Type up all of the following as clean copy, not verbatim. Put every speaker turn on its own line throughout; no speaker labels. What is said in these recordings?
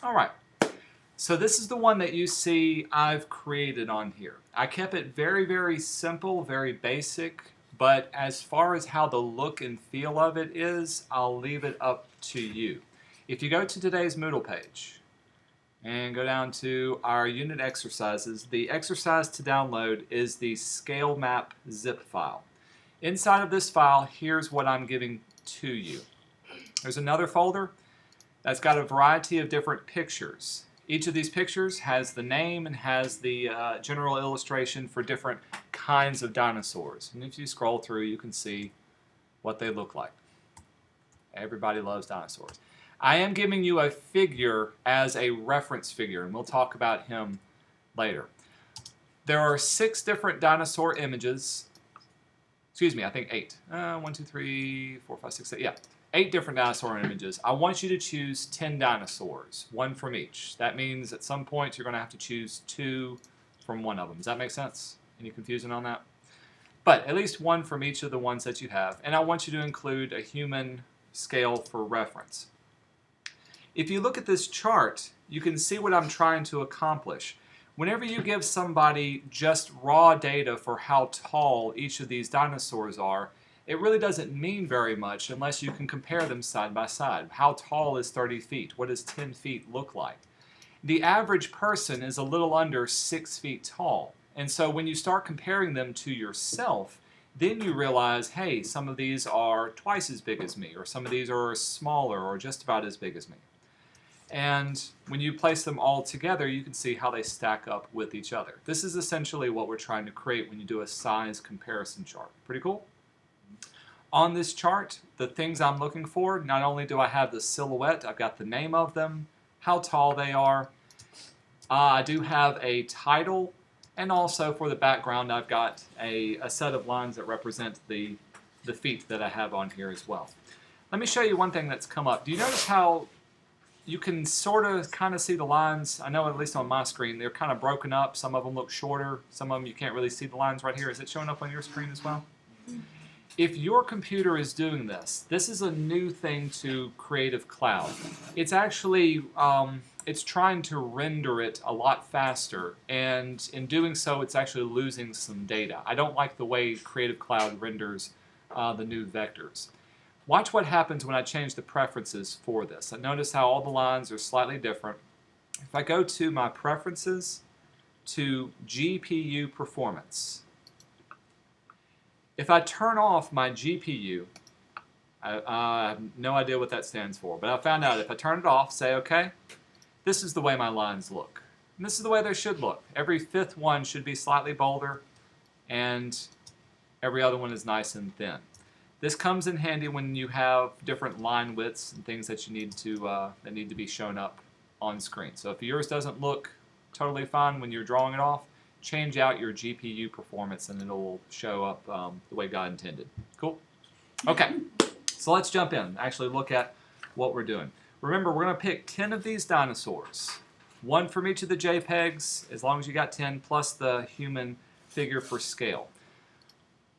All right. So this is the one that you see I've created on here. I kept it very, very simple, very basic, but as far as how the look and feel of it is, I'll leave it up to you. If you go to today's Moodle page and go down to our unit exercises, the exercise to download is the scale map zip file. Inside of this file, here's what I'm giving to you. There's another folder that's got a variety of different pictures. Each of these pictures has the name and has the general illustration for different kinds of dinosaurs. And if you scroll through, you can see what they look like. Everybody loves dinosaurs. I am giving you a figure as a reference figure, and we'll talk about him later. There are 6 different dinosaur images. Excuse me, I think 8. 1, 2, 3, 4, 5, 6, 7. Yeah, 8 different dinosaur images. I want you to choose 10 dinosaurs, 1 from each. That means at some point you're going to have to choose 2 from one of them. Does that make sense? Any confusion on that? But at least 1 from each of the ones that you have. And I want you to include a human scale for reference. If you look at this chart, you can see what I'm trying to accomplish. Whenever you give somebody just raw data for how tall each of these dinosaurs are, it really doesn't mean very much unless you can compare them side by side. How tall is 30 feet? What does 10 feet look like? The average person is a little under 6 feet tall. And so when you start comparing them to yourself, then you realize, hey, some of these are twice as big as me, or some of these are smaller or just about as big as me. And when you place them all together, you can see how they stack up with each other. This is essentially what we're trying to create when you do a size comparison chart. Pretty cool? On this chart, the things I'm looking for, not only do I have the silhouette, I've got the name of them, how tall they are. I do have a title, and also for the background, I've got a set of lines that represent the feet that I have on here as well. Let me show you one thing that's come up. Do you notice how you can sort of kind of see the lines? I know at least on my screen they're kind of broken up. Some of them look shorter. Some of them you can't really see the lines right here. Is it showing up on your screen as well? If your computer is doing this, this is a new thing to Creative Cloud. It's actually it's trying to render it a lot faster, and in doing so it's actually losing some data. I don't like the way Creative Cloud renders the new vectors. Watch what happens when I change the preferences for this. Notice how all the lines are slightly different. If I go to my preferences, to GPU performance, if I turn off my GPU, I have no idea what that stands for, but I found out if I turn it off, say OK, this is the way my lines look. And this is the way they should look. Every 5th one should be slightly bolder, and every other one is nice and thin. This comes in handy when you have different line widths and things that you need to that need to be shown up on screen. So if yours doesn't look totally fine when you're drawing it off, change out your GPU performance and it'll show up the way God intended. Cool? Okay, so let's jump in. Actually look at what we're doing. Remember, we're going to pick 10 of these dinosaurs. 1 from each of the JPEGs, as long as you got 10, plus the human figure for scale.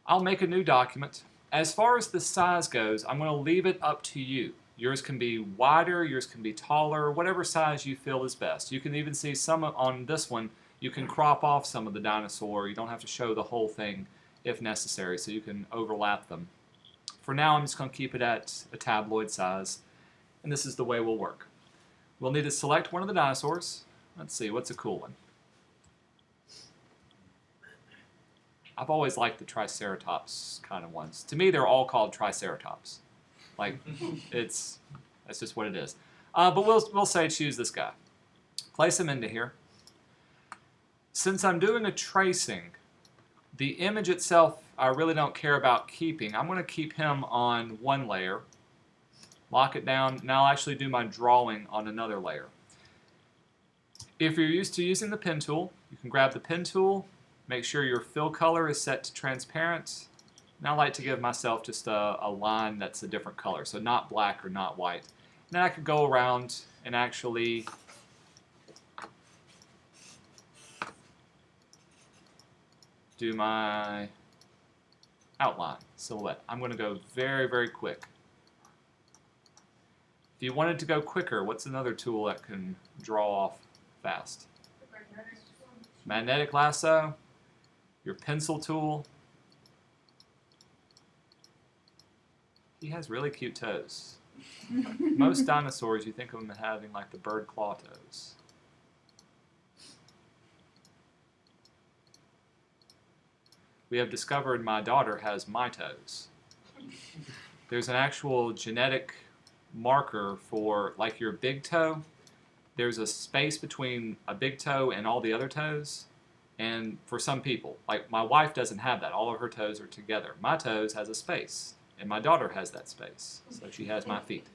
I'll make a new document. As far as the size goes, I'm going to leave it up to you. Yours can be wider, yours can be taller, whatever size you feel is best. You can even see some on this one, you can crop off some of the dinosaur. You don't have to show the whole thing if necessary, so you can overlap them. For now, I'm just going to keep it at a tabloid size, and this is the way we'll work. We'll need to select one of the dinosaurs. Let's see, what's a cool one? I've always liked the Triceratops kind of ones. To me, they're all called Triceratops. Like, that's just what it is. But we'll say choose this guy. Place him into here. Since I'm doing a tracing, the image itself I really don't care about keeping. I'm going to keep him on one layer, lock it down, and I'll actually do my drawing on another layer. If you're used to using the pen tool, you can grab the pen tool. Make sure your fill color is set to transparent. And I like to give myself just a line that's a different color, so not black or not white. And then I could go around and actually do my outline, silhouette. I'm going to go very, very quick. If you wanted to go quicker, what's another tool that can draw off fast? Magnetic lasso, your pencil tool. He has really cute toes. Most dinosaurs, you think of them as having like the bird claw toes. We have discovered my daughter has my toes. There's an actual genetic marker for like your big toe. There's a space between a big toe and all the other toes. And for some people, like my wife doesn't have that. All of her toes are together. My toes has a space. And my daughter has that space. So she has my feet.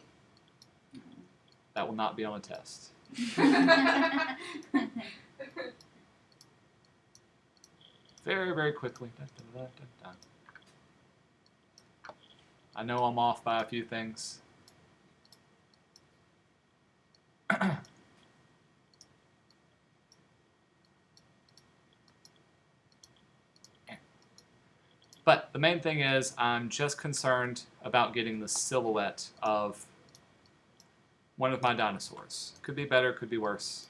That will not be on a test. Very, very quickly. Dun, dun, dun, dun, dun. I know I'm off by a few things. But the main thing is I'm just concerned about getting the silhouette of one of my dinosaurs. Could be better, could be worse.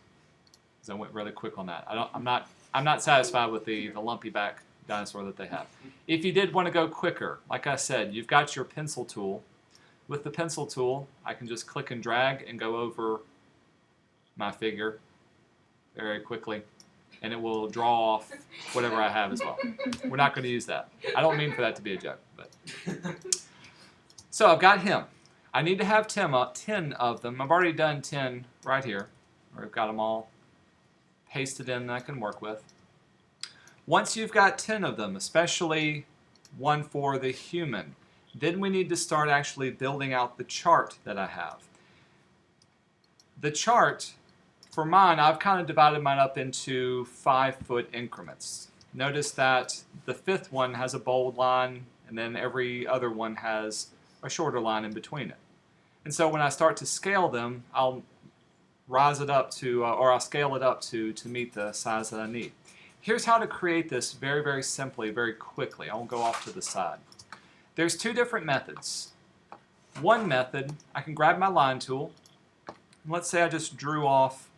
Because I went really quick on that. I'm not satisfied with the lumpy back dinosaur that they have. If you did want to go quicker, like I said, you've got your pencil tool. With the pencil tool, I can just click and drag and go over my figure very quickly. And it will draw off whatever I have as well. We're not going to use that. I don't mean for that to be a joke. But. So I've got him. I need to have 10 of them. I've already done 10 right here. I've got them all pasted in that I can work with. Once you've got 10 of them, especially one for the human, then we need to start actually building out the chart that I have. The chart, for mine, I've kind of divided mine up into 5-foot increments. Notice that the 5th one has a bold line, and then every other one has a shorter line in between it. And so when I start to scale them, I'll rise it up to, or I'll scale it up to meet the size that I need. Here's how to create this very, very simply, very quickly. I won't go off to the side. There's 2 different methods. One method, I can grab my line tool, and let's say I just drew off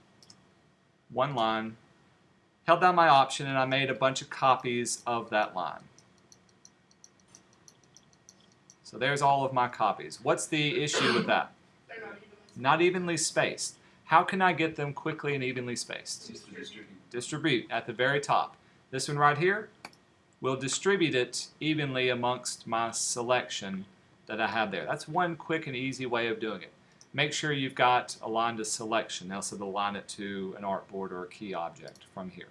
one line, held down my Option, and I made a bunch of copies of that line. So there's all of my copies. What's the issue with that?
They're
not evenly spaced. How can I get them quickly and evenly spaced? Distribute at the very top. This one right here will distribute it evenly amongst my selection that I have there. That's one quick and easy way of doing it. Make sure you've got aligned to selection, else it'll align it to an artboard or a key object from here.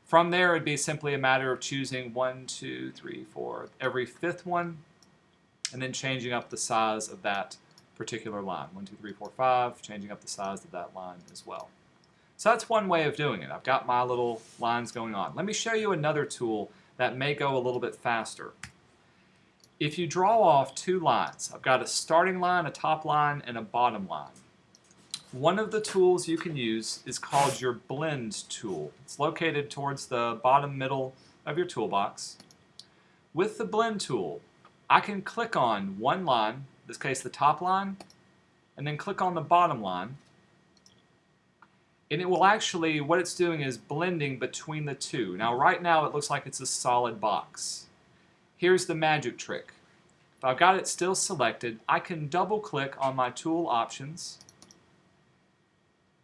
From there, it'd be simply a matter of choosing 1, 2, 3, 4, every 5th one, and then changing up the size of that particular line. 1, 2, 3, 4, 5, changing up the size of that line as well. So that's one way of doing it. I've got my little lines going on. Let me show you another tool that may go a little bit faster. If you draw off 2 lines, I've got a starting line, a top line, and a bottom line. One of the tools you can use is called your blend tool. It's located towards the bottom middle of your toolbox. With the blend tool, I can click on one line, in this case the top line, and then click on the bottom line. And it will actually, what it's doing is blending between the two. Now right now it looks like it's a solid box. Here's the magic trick. If I've got it still selected, I can double click on my tool options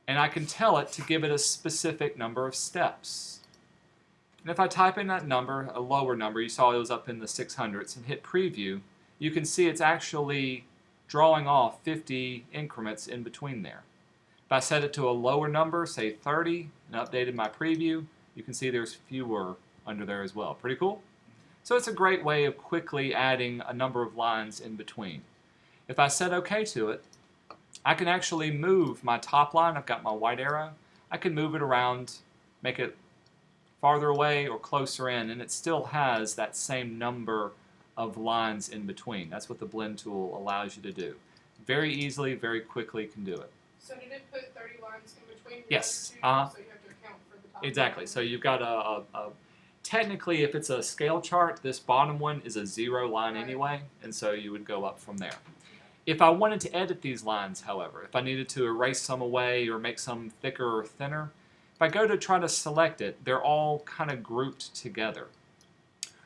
and I can tell it to give it a specific number of steps. And if I type in that number, a lower number, you saw it was up in the 600s, and hit preview, you can see it's actually drawing off 50 increments in between there. If I set it to a lower number, say 30, and updated my preview, you can see there's fewer under there as well. Pretty cool? So it's a great way of quickly adding a number of lines in between. If I set OK to it, I can actually move my top line. I've got my white arrow. I can move it around, make it farther away or closer in, and it still has that same number of lines in between. That's what the blend tool allows you to do. Very easily, very quickly can do it.
So did it put 30 lines in between?
Yes.
So you have to account for the top
Exactly.
line.
So you've got technically, if it's a scale chart, this bottom one is a 0 line
Right.
anyway, and so you would go up from there. If I wanted to edit these lines, however, if I needed to erase some away or make some thicker or thinner, if I go to try to select it, they're all kind of grouped together.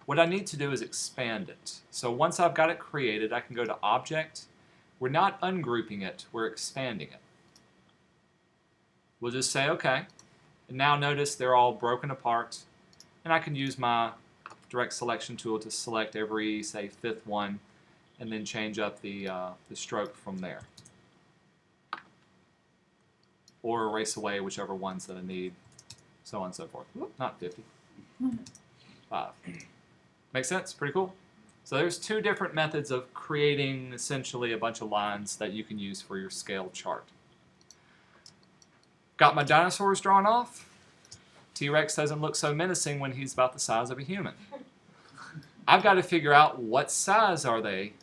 What I need to do is expand it. So once I've got it created, I can go to Object. We're not ungrouping it, we're expanding it. We'll just say OK. And now notice they're all broken apart. And I can use my direct selection tool to select every, say, fifth one, and then change up the stroke from there. Or erase away whichever ones that I need, so on and so forth. Whoop, not 50. 5. Make sense? Pretty cool. So there's two different methods of creating essentially a bunch of lines that you can use for your scale chart. Got my dinosaurs drawn off. T-Rex doesn't look so menacing when he's about the size of a human. I've got to figure out what size are they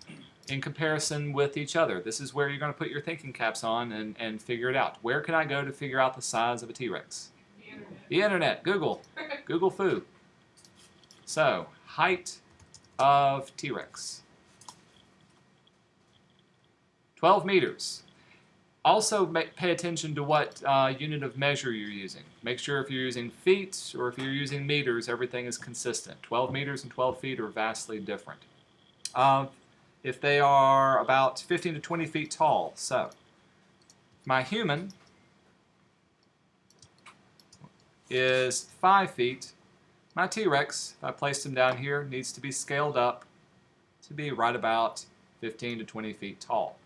in comparison with each other. This is where you're going to put your thinking caps on and figure it out. Where can I go to figure out the size of a T-Rex?
The internet.
The internet. Google. Google Foo. So, height of T-Rex. 12 meters. Also, pay attention to what unit of measure you're using. Make sure if you're using feet or if you're using meters, everything is consistent. 12 meters and 12 feet are vastly different. If they are about 15 to 20 feet tall, so my human is 5 feet. My T-Rex, if I placed him down here, needs to be scaled up to be right about 15 to 20 feet tall.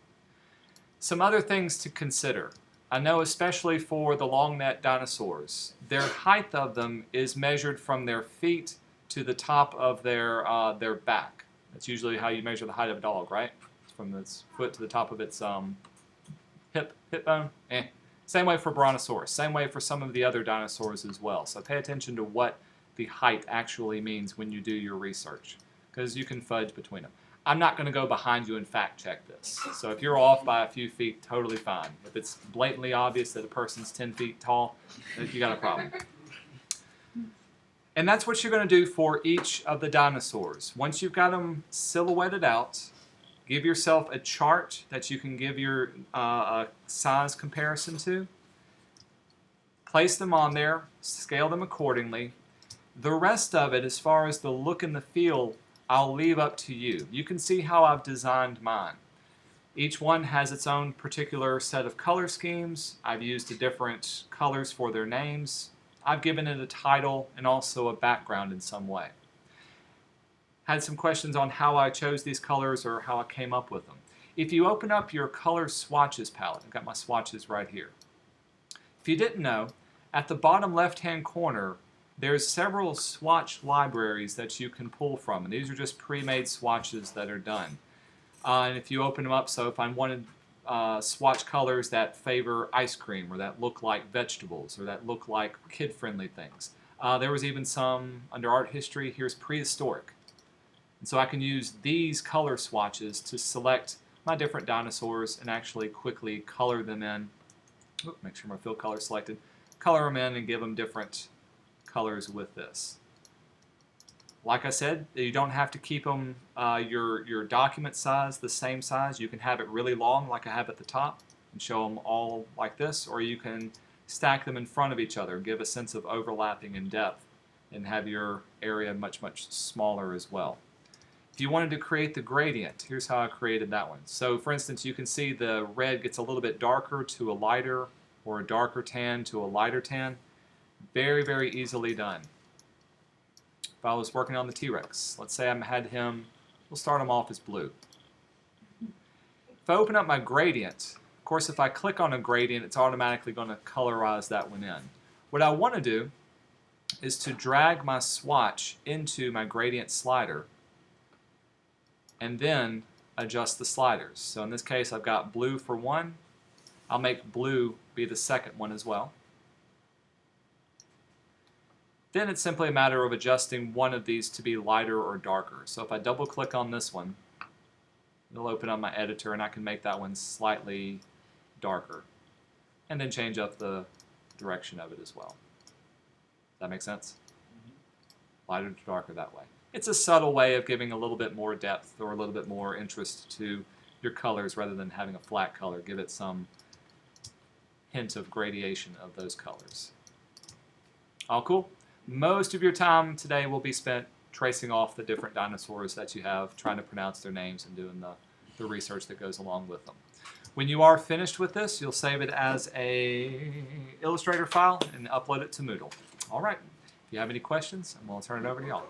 Some other things to consider. I know especially for the long neck dinosaurs, their height of them is measured from their feet to the top of their back. That's usually how you measure the height of a dog, right? From its foot to the top of its hip bone. Same way for Brontosaurus. Same way for some of the other dinosaurs as well. So pay attention to what the height actually means when you do your research, because you can fudge between them. I'm not going to go behind you and fact check this. So if you're off by a few feet, totally fine. If it's blatantly obvious that a person's 10 feet tall, you got a problem. And that's what you're going to do for each of the dinosaurs. Once you've got them silhouetted out, give yourself a chart that you can give your size comparison to. Place them on there, scale them accordingly. The rest of it, as far as the look and the feel, I'll leave up to you. You can see how I've designed mine. Each one has its own particular set of color schemes. I've used different colors for their names. I've given it a title and also a background in some way. Had some questions on how I chose these colors or how I came up with them. If you open up your color swatches palette, I've got my swatches right here. If you didn't know, at the bottom left-hand corner, there's several swatch libraries that you can pull from, and these are just pre-made swatches that are done. And if you open them up, so if I wanted swatch colors that favor ice cream, or that look like vegetables, or that look like kid-friendly things. There was even some, under art history, here's prehistoric. And so I can use these color swatches to select my different dinosaurs and actually quickly color them in. Oop, make sure my fill color is selected. Color them in and give them different colors with this. Like I said, you don't have to keep them your document size the same size. You can have it really long like I have at the top and show them all like this, or you can stack them in front of each other, give a sense of overlapping in depth, and have your area much, much smaller as well. If you wanted to create the gradient, here's how I created that one. So for instance, you can see the red gets a little bit darker to a lighter, or a darker tan to a lighter tan. Very, very easily done. If I was working on the T-Rex, let's say I had him, we'll start him off as blue. If I open up my gradient, of course if I click on a gradient, it's automatically going to colorize that one in. What I want to do is to drag my swatch into my gradient slider and then adjust the sliders. So in this case I've got blue for one. I'll make blue be the second one as well. Then it's simply a matter of adjusting one of these to be lighter or darker. So if I double click on this one, it'll open up my editor and I can make that one slightly darker. And then change up the direction of it as well. Does that make sense? Lighter to darker that way. It's a subtle way of giving a little bit more depth or a little bit more interest to your colors rather than having a flat color. Give it some hint of gradation of those colors. All cool? Most of your time today will be spent tracing off the different dinosaurs that you have, trying to pronounce their names and doing the research that goes along with them. When you are finished with this, you'll save it as a Illustrator file and upload it to Moodle. All right. If you have any questions, I'm going to turn it over to y'all.